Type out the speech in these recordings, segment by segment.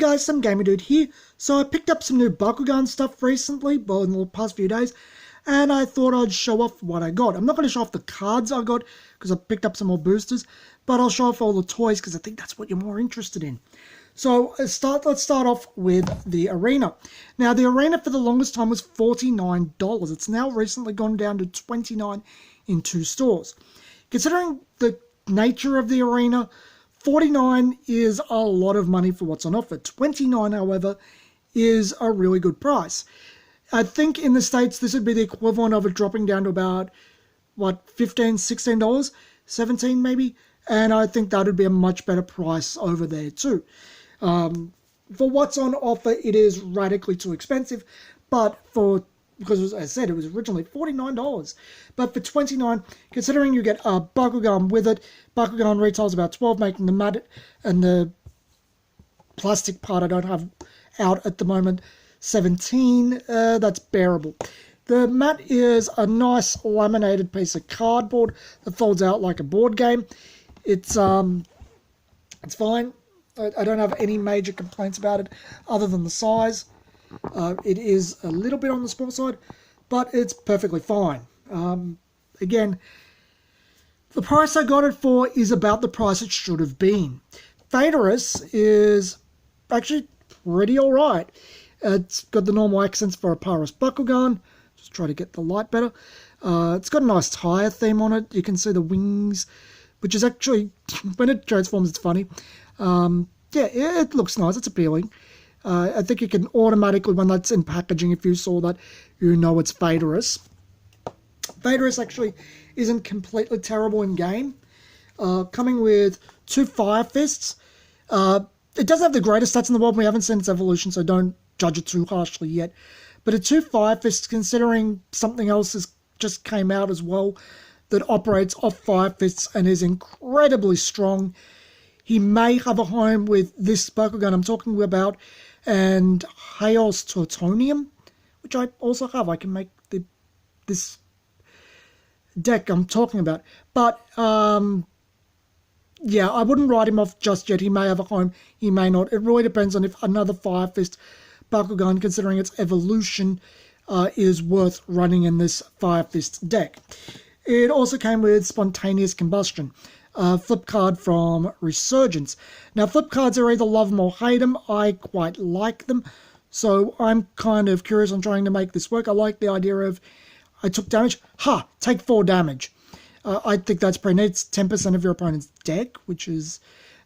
guys, some Gamer Dude here. So I picked up some new Bakugan stuff recently, well in the past few days, and I thought I'd show off what I got. I'm not going to show off the cards I got, because I picked up some more boosters, but I'll show off all the toys, because I think that's what you're more interested in. So let's start off with the arena. Now the arena for the longest time was $49. It's now recently gone down to $29 in 2 stores. Considering the nature of the arena, $49 is a lot of money for what's on offer. $29, however, is a really good price. I think in the States this would be the equivalent of it dropping down to about, what, $15, $16, $17 maybe? And I think that would be a much better price over there too. For what's on offer, it is radically too expensive, but because as I said, it was originally $49. But for $29, considering you get a Bakugan with it, Bakugan retails about $12, making the mat and the plastic part I don't have out at the moment $17. That's bearable. The mat is a nice laminated piece of cardboard that folds out like a board game. It's fine. I don't have any major complaints about it other than the size. It is a little bit on the small side, but it's perfectly fine. Again, the price I got it for is about the price it should have been. Phaedrus is actually pretty alright. It's got the normal accents for a Paris Bakugan. Just try to get the light better. It's got a nice tire theme on it. You can see the wings, which is actually, when it transforms, it's funny. Yeah, it looks nice. It's appealing. I think you can automatically, when that's in packaging, if you saw that, you know it's Phaedrus. Phaedrus actually isn't completely terrible in game. Coming with 2 Fire Fists. It doesn't have the greatest stats in the world. We haven't seen its evolution, so don't judge it too harshly yet. But a 2 Fire Fists, considering something else just came out as well that operates off Fire Fists and is incredibly strong. He may have a home with this Bakugan I'm talking about and Chaos Tortonium, which I also have. I can make this deck I'm talking about. But, yeah, I wouldn't write him off just yet. He may have a home, he may not. It really depends on if another Fire Fist Bakugan, considering its evolution, is worth running in this Fire Fist deck. It also came with Spontaneous Combustion. Flip card from Resurgence. Now, flip cards are either love them or hate them. I quite like them, so I'm kind of curious on trying to make this work. I like the idea of, I took damage, take 4 damage. I think that's pretty neat. It's 10% of your opponent's deck, which is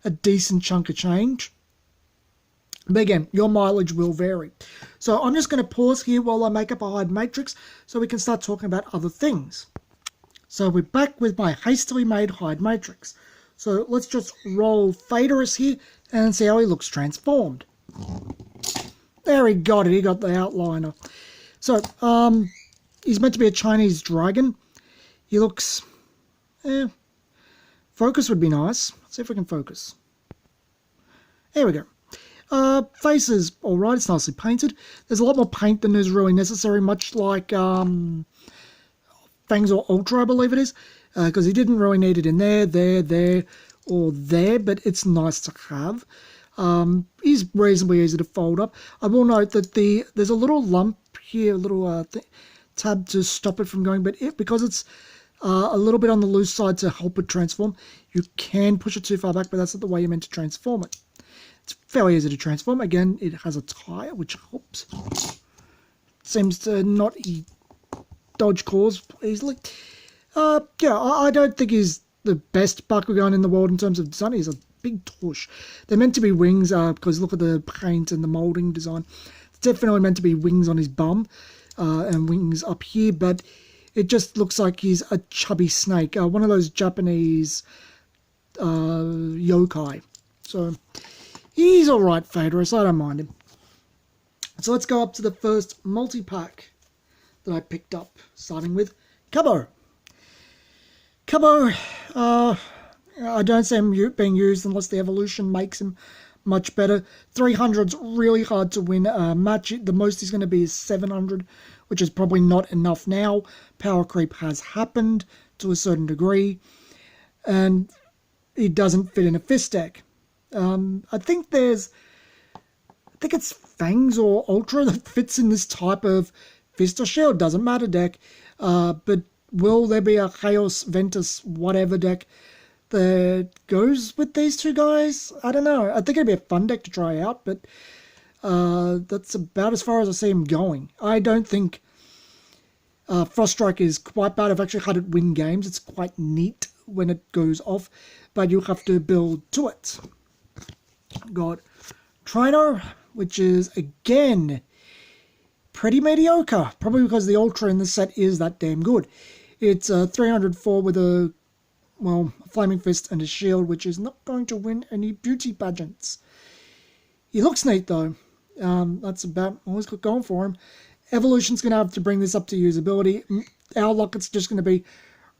a decent chunk of change. But again, your mileage will vary. So I'm just going to pause here while I make up a hide matrix so we can start talking about other things. So we're back with my hastily made hide matrix. So let's just roll Phaedrus here and see how he looks transformed. There, he got it. He got the outliner. So, he's meant to be a Chinese dragon. He looks, focus would be nice. Let's see if we can focus. There we go. Face is alright. It's nicely painted. There's a lot more paint than is really necessary, much like, Fangs or Ultra, I believe it is, because he didn't really need it in there, or there, but it's nice to have. He's reasonably easy to fold up. I will note that there's a little lump here, a little tab to stop it from going, but because it's a little bit on the loose side to help it transform, you can push it too far back, but that's not the way you're meant to transform it. It's fairly easy to transform. Again, it has a tire, which helps. Seems to not dodge calls easily. Yeah, I don't think he's the best Bakugan in the world in terms of design. He's a big tush. They're meant to be wings, because look at the paint and the moulding design. It's definitely meant to be wings on his bum, and wings up here, but it just looks like he's a chubby snake. One of those Japanese yokai. So, he's alright, Phaedrus. I don't mind him. So let's go up to the first multi-pack that I picked up, starting with Cubbo. Cubbo, I don't see him being used unless the evolution makes him much better. 300's really hard to win a match. The most he's going to be is 700, which is probably not enough now. Power creep has happened to a certain degree, and he doesn't fit in a fist deck. I think there's think it's Fangs or Ultra that fits in this type of Fist or Shield, doesn't matter deck. But will there be a Chaos, Ventus, whatever deck that goes with these two guys? I don't know. I think it'd be a fun deck to try out, but that's about as far as I see him going. I don't think Frost Strike is quite bad. I've actually had it win games. It's quite neat when it goes off, but you have to build to it. Got Trino, which is, again, pretty mediocre. Probably because the Ultra in this set is that damn good. It's 304 with a Flaming Fist and a Shield, which is not going to win any beauty pageants. He looks neat, though. That's about all he's got going for him. Evolution's going to have to bring this up to usability. Our luck, it's just going to be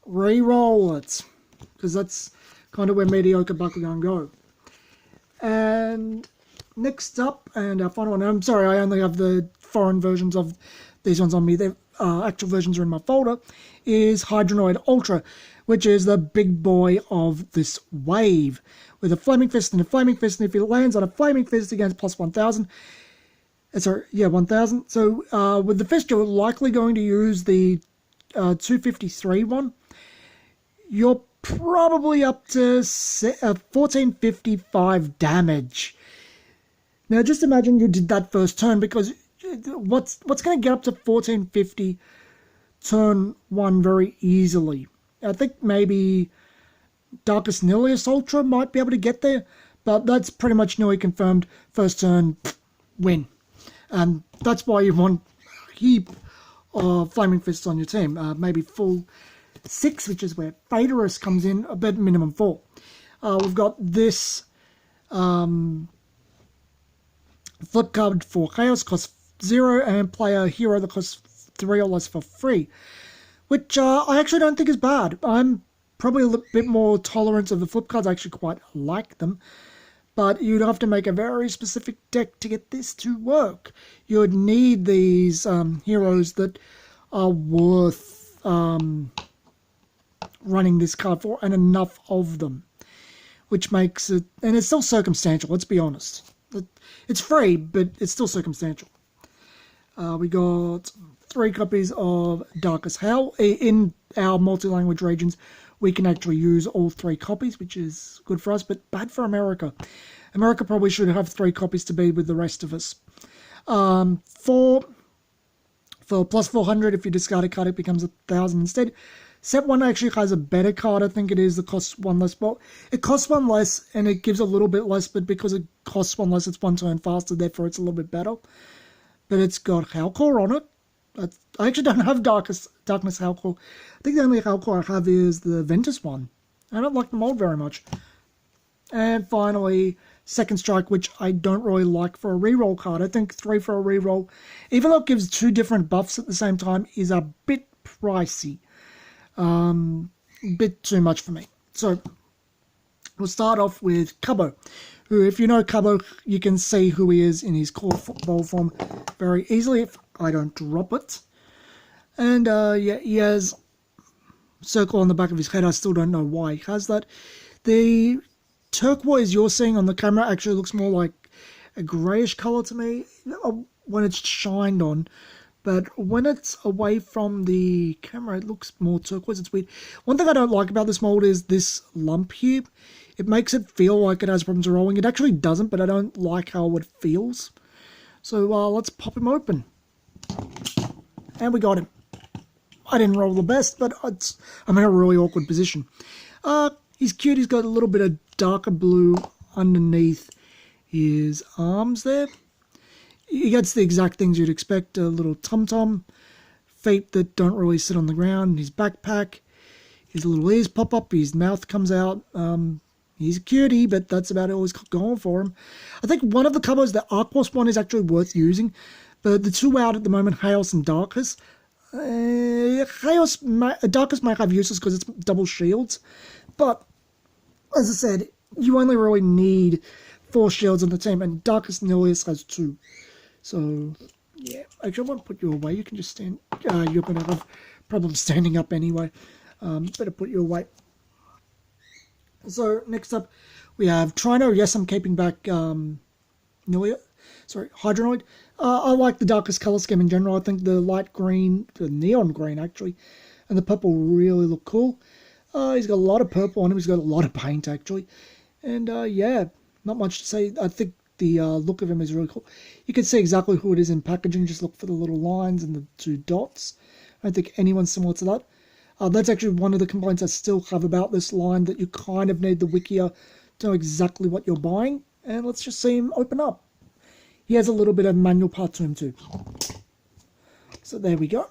re-roll it, because that's kind of where mediocre Bakugan go. And next up, and our final one, I'm sorry, I only have the foreign versions of these ones on me. The actual versions are in my folder, is Hydronoid Ultra, which is the big boy of this wave, with a Flaming Fist and a Flaming Fist, and if he lands on a Flaming Fist against plus 1,000, 1,000. So with the Fist, you're likely going to use the 253 one. You're probably up to 1455 damage. Now, just imagine you did that first turn, because what's going to get up to 1450 turn 1 very easily? I think maybe Darkest Nihilus Ultra might be able to get there, but that's pretty much nearly confirmed. First turn, win. And that's why you want a heap of Flaming Fists on your team. Maybe full 6, which is where Phaedrus comes in, but minimum 4. We've got this flip card for Chaos, costs 0, and play a hero that costs 3 or less for free, which I actually don't think is bad. I'm probably a little bit more tolerant of the flip cards. I actually quite like them. But you'd have to make a very specific deck to get this to work. You would need these heroes that are worth running this card for, and enough of them. Which makes it... And it's still circumstantial, let's be honest. It's free, but it's still circumstantial. We got 3 copies of Darkest Hell. In our multi-language regions, we can actually use all 3 copies, which is good for us, but bad for America. America probably should have 3 copies to be with the rest of us. For plus 400, if you discard a card, it becomes 1,000 instead. Set 1 actually has a better card, I think it is, that costs 1 less. Well, it costs 1 less, and it gives a little bit less, but because it costs 1 less, it's 1 turn faster, therefore it's a little bit better. But it's got Howlcore on it. I actually don't have Darkness Howlcore. I think the only Howlcore I have is the Ventus one. I don't like the mold very much. And finally, Second Strike, which I don't really like for a reroll card. I think 3 for a reroll, even though it gives 2 different buffs at the same time, is a bit pricey. A bit too much for me. So, we'll start off with Cubbo, who, if you know Cubbo, you can see who he is in his core football form very easily if I don't drop it. And yeah, he has circle on the back of his head. I still don't know why he has that. The turquoise you're seeing on the camera actually looks more like a greyish colour to me when it's shined on. But when it's away from the camera, it looks more turquoise. It's weird. One thing I don't like about this mold is this lump here. It makes it feel like it has problems rolling. It actually doesn't, but I don't like how it feels. So let's pop him open. And we got him. I didn't roll the best, but I'm in a really awkward position. He's cute. He's got a little bit of darker blue underneath his arms there. He gets the exact things you'd expect. A little tum-tum, feet that don't really sit on the ground, his backpack, his little ears pop up, his mouth comes out. He's a cutie, but that's about all he's got going for him. I think one of the combos, the Arquos one, is actually worth using. But the 2 out at the moment, Chaos and Darkest. Darkest might have uses because it's double shields. But, as I said, you only really need 4 shields on the team, and Darkest Nihilus has 2. So, yeah. Actually, I won't put you away. You can just stand. You're going to have problems standing up anyway. Better put you away. So, next up, we have Trino. Yes, I'm keeping back Nihilus. Sorry, Hydronoid. I like the darkest colour scheme in general. I think the light green, the neon green actually, and the purple really look cool. He's got a lot of purple on him. He's got a lot of paint actually. And yeah, not much to say. I think the look of him is really cool. You can see exactly who it is in packaging. Just look for the little lines and the 2 dots. I don't think anyone's similar to that. That's actually one of the complaints I still have about this line, that you kind of need the Wikia to know exactly what you're buying. And let's just see him open up. He has a little bit of manual part to him too. So there we go.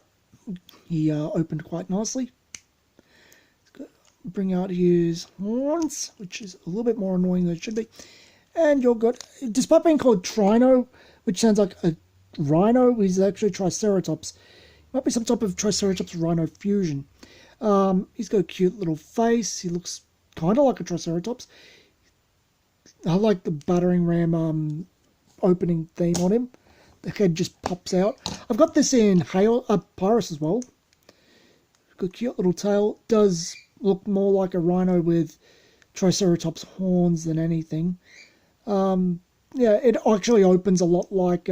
He opened quite nicely. Bring out his horns, which is a little bit more annoying than it should be. And you're good. Despite being called Trino, which sounds like a rhino, he's actually Triceratops. Might be some type of Triceratops Rhino fusion. He's got a cute little face. He looks kind of like a Triceratops. I like the battering ram opening theme on him. The head just pops out. I've got this in Pyrus as well. Got a cute little tail. Does look more like a rhino with Triceratops horns than anything. Yeah, it actually opens a lot like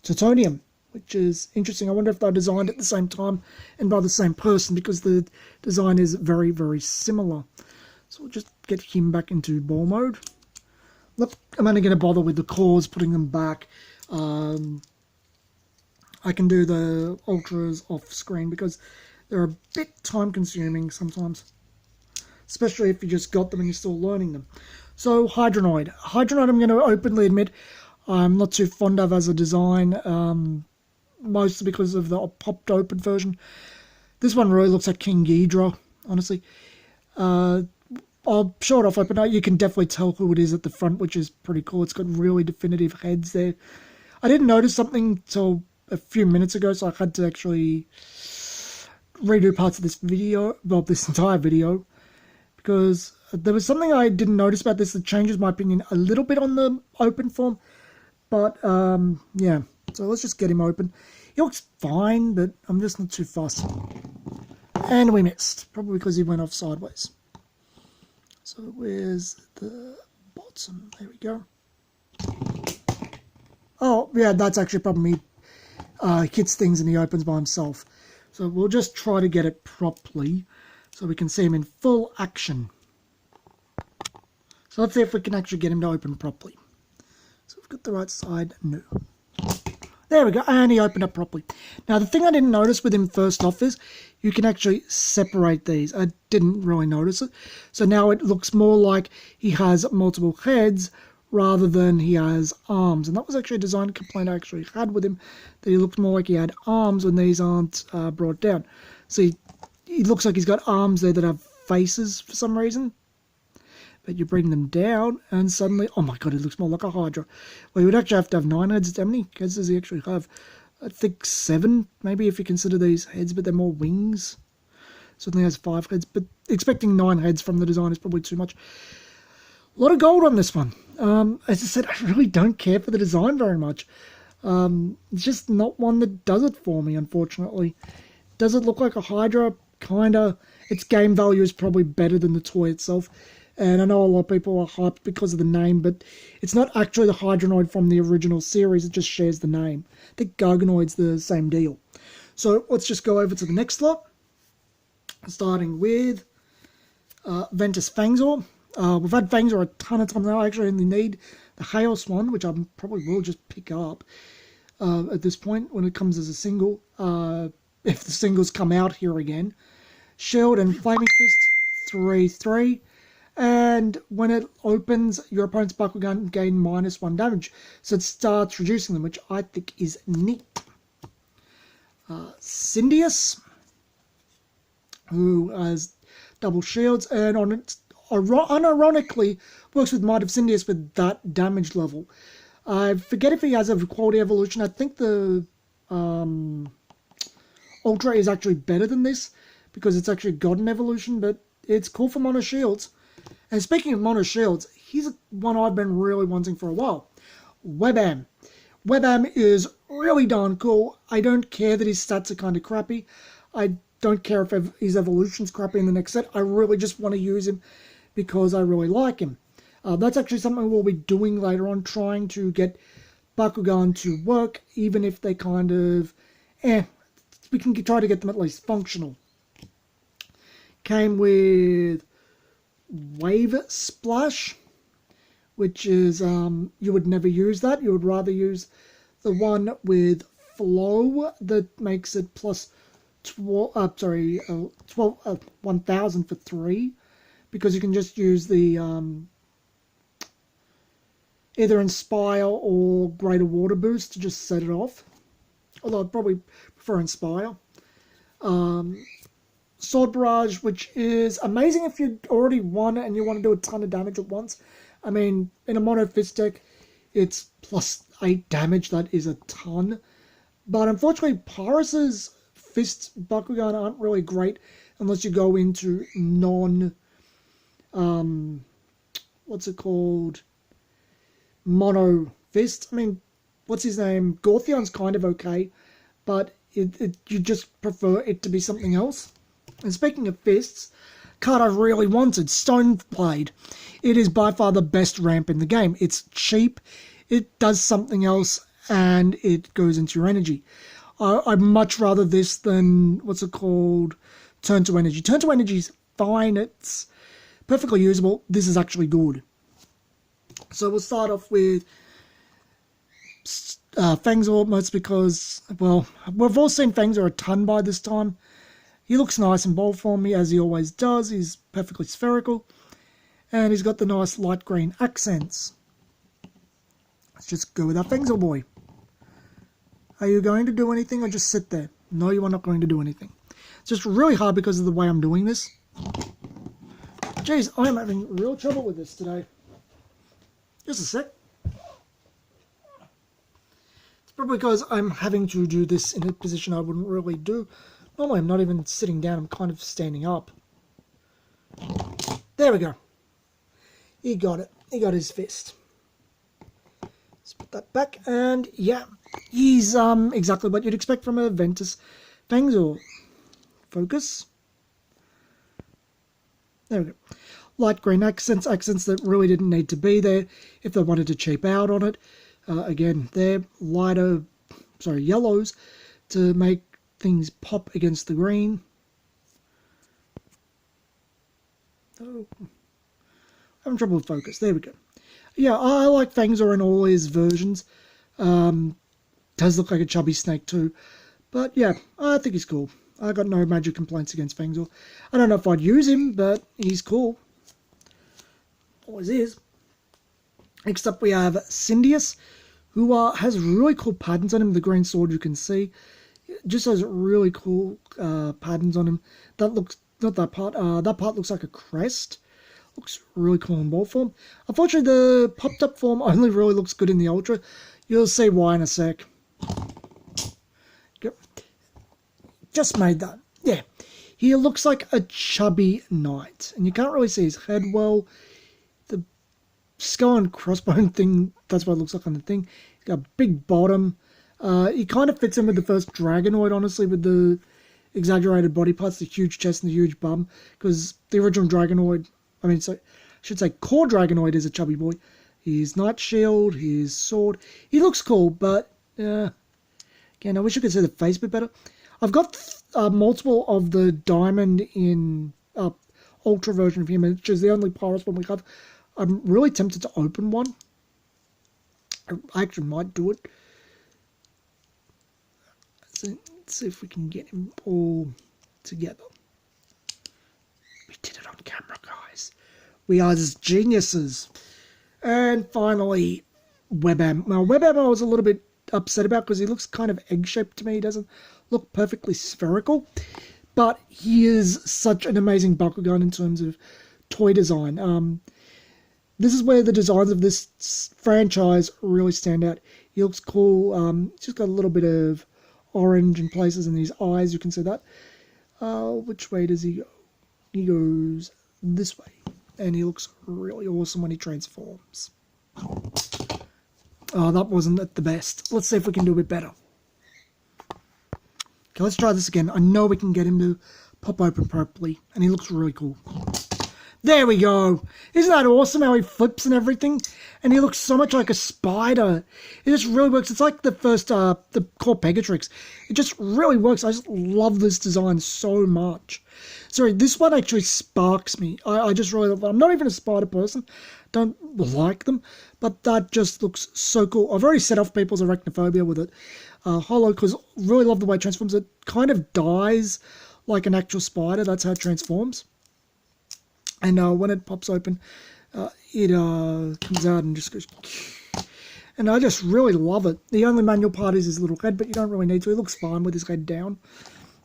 Titanium, which is interesting. I wonder if they designed at the same time and by the same person, because the design is very, very similar. So we'll just get him back into ball mode. Look, I'm only going to bother with the claws, putting them back. I can do the ultras off screen because they're a bit time consuming sometimes, especially if you just got them and you're still learning them. So Hydronoid. Hydronoid, I'm going to openly admit I'm not too fond of as a design, mostly because of the popped open version. This one really looks like King Ghidorah, honestly. I'll show it off open. You can definitely tell who it is at the front, which is pretty cool. It's got really definitive heads there. I didn't notice something till a few minutes ago, so I had to actually redo parts of this video, well, this entire video, because there was something I didn't notice about this that changes my opinion a little bit on the open form. But yeah, so let's just get him open. He looks fine, but I'm just not too fussed. And we missed, probably because he went off sideways. So where's the bottom? There we go. Oh yeah, that's actually probably me. Hits things and he opens by himself. So we'll just try to get it properly so we can see him in full action. So let's see if we can actually get him to open properly. So we've got the right side. No. There we go. And he opened up properly. Now the thing I didn't notice with him first off is you can actually separate these. I didn't really notice it. So now it looks more like he has multiple heads rather than he has arms. And that was actually a design complaint I actually had with him, that he looked more like he had arms when these aren't brought down. See, he looks like he's got arms there that have faces for some reason. But you bring them down and suddenly, oh my god, it looks more like a Hydra. Well, you would actually have to have 9 heads. How many heads does he actually have? I think 7, maybe, if you consider these heads, but they're more wings. Certainly has 5 heads, but expecting 9 heads from the design is probably too much. A lot of gold on this one. As I said, I really don't care for the design very much. It's just not one that does it for me, unfortunately. Does it look like a Hydra? Kinda. Its game value is probably better than the toy itself. And I know a lot of people are hyped because of the name, but it's not actually the Hydronoid from the original series. It just shares the name. I think Garganoid's the same deal. So let's just go over to the next lot. Starting with Ventus Fangzor. We've had Fangzor a ton of times now. I actually only need the Chaos one, which I probably will just pick up at this point when it comes as a single. If the singles come out here again. Shield and Flaming Fist, 3/3. And when it opens, your opponent's Bakugan gain -1 damage. So it starts reducing them, which I think is neat. Cindius, who has double shields, and on it, unironically, works with Might of Cindius with that damage level. I forget if he has a quality evolution. I think the Ultra is actually better than this, because it's actually got an evolution, but it's cool for mono shields. And speaking of mono shields, here's one I've been really wanting for a while. Webam. Webam is really darn cool. I don't care that his stats are kind of crappy. I don't care if his evolution's crappy in the next set. I really just want to use him because I really like him. That's actually something we'll be doing later on, trying to get Bakugan to work, even if they kind of, we can try to get them at least functional. Came with Wave Splash, which is, you would never use that. You would rather use the one with Flow that makes it plus 1000 for 3, because you can just use the either Inspire or Greater Water Boost to just set it off. Although I'd probably prefer Inspire. Sword Barrage, which is amazing if you already won and you want to do a ton of damage at once. I mean, in a Mono Fist deck, it's plus 8 damage. That is a ton. But unfortunately, Pyrus's Fist Bakugan aren't really great unless you go into what's it called? Mono Fist. I mean, what's his name? Gorthion's kind of okay, but you just prefer it to be something else. And speaking of fists, card I really wanted, Stoneblade. It is by far the best ramp in the game. It's cheap, it does something else, and it goes into your energy. I'd much rather this than, what's it called, Turn to Energy. Turn to Energy is fine, it's perfectly usable. This is actually good. So we'll start off with Fangzor, most because, well, we've all seen Fangzor a ton by this time. He looks nice and bold for me, as he always does. He's perfectly spherical. And he's got the nice light green accents. Let's just go with our Fangzor boy. Are you going to do anything or just sit there? No, you are not going to do anything. It's just really hard because of the way I'm doing this. Jeez, I am having real trouble with this today. Just a sec. It's probably because I'm having to do this in a position I wouldn't really do. Normally I'm not even sitting down, I'm kind of standing up. There we go. He got it. He got his fist. Let's put that back, and yeah, he's exactly what you'd expect from a Ventus Fangzor. Focus. There we go. Light green accents that really didn't need to be there if they wanted to cheap out on it. Again, they're lighter, yellows to make things pop against the green. Oh, having trouble with focus. There we go. Yeah, I like Fangzor in all his versions. Does look like a chubby snake too. But yeah, I think he's cool. I got no major complaints against Fangzor. I don't know if I'd use him, but he's cool. Always is. Next up we have Cindius, who has really cool patterns on him. The green sword you can see. Just has really cool patterns on him. That looks, not that part looks like a crest. Looks really cool in ball form. Unfortunately, the popped up form only really looks good in the Ultra. You'll see why in a sec. Yep. Just made that. Yeah. He looks like a chubby knight. And you can't really see his head well. The skull and crossbone thing, that's what it looks like on the thing. He's got a big bottom. He kind of fits in with the first Dragonoid, honestly, with the exaggerated body parts, the huge chest and the huge bum. Because the original Dragonoid, I should say core Dragonoid is a chubby boy. His Knight Shield, his sword. He looks cool, but, again, I wish I could see the face a bit better. I've got multiple of the Diamond in Ultra version of him, which is the only Pyrus one we have. I'm really tempted to open one. I actually might do it. Let's see if we can get him all together. We did it on camera, guys. We are just geniuses. And finally, Webam. Now, Webam I was a little bit upset about because he looks kind of egg-shaped to me. He doesn't look perfectly spherical. But he is such an amazing Bakugan in terms of toy design. This is where the designs of this franchise really stand out. He looks cool. He's just got a little bit of orange in places in his eyes. You can see that. Which way does he go? He goes this way. And he looks really awesome when he transforms. Oh, that wasn't at the best. Let's see if we can do a bit better. Okay, let's try this again. I know we can get him to pop open properly. And he looks really cool. There we go. Isn't that awesome how he flips and everything? And he looks so much like a spider. It just really works. It's like the first, the core Pegatrix. It just really works. I just love this design so much. Sorry, this one actually sparks me. I just really love it. I'm not even a spider person. Don't like them. But that just looks so cool. I've already set off people's arachnophobia with it. Hollow, because really love the way it transforms. It kind of dies like an actual spider. That's how it transforms. And when it pops open, it comes out and just goes... And I just really love it. The only manual part is his little head, but you don't really need to. He looks fine with his head down.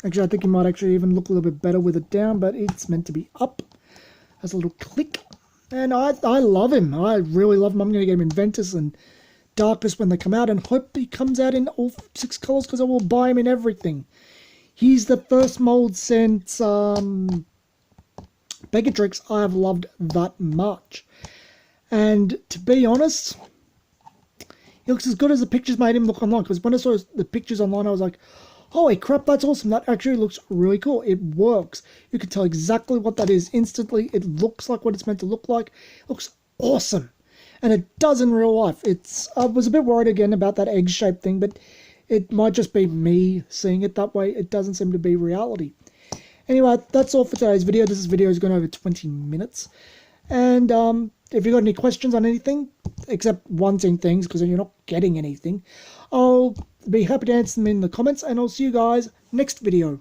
Actually, I think he might actually even look a little bit better with it down, but it's meant to be up. Has a little click. And I love him. I really love him. I'm going to get him in Ventus and Darkness when they come out, and hope he comes out in all 6 colours, because I will buy him in everything. He's the first mold since... Pegatrix I have loved that much. And to be honest, he looks as good as the pictures made him look online, because when I saw the pictures online I was like, holy crap, that's awesome. That actually looks really cool. It works. You can tell exactly what that is instantly. It looks like what it's meant to look like. It looks awesome. And it does in real life. I was a bit worried again about that egg-shaped thing, but it might just be me seeing it that way. It doesn't seem to be reality. Anyway, that's all for today's video. This video is going over 20 minutes. And if you've got any questions on anything, except wanting things, because you're not getting anything, I'll be happy to answer them in the comments, and I'll see you guys next video.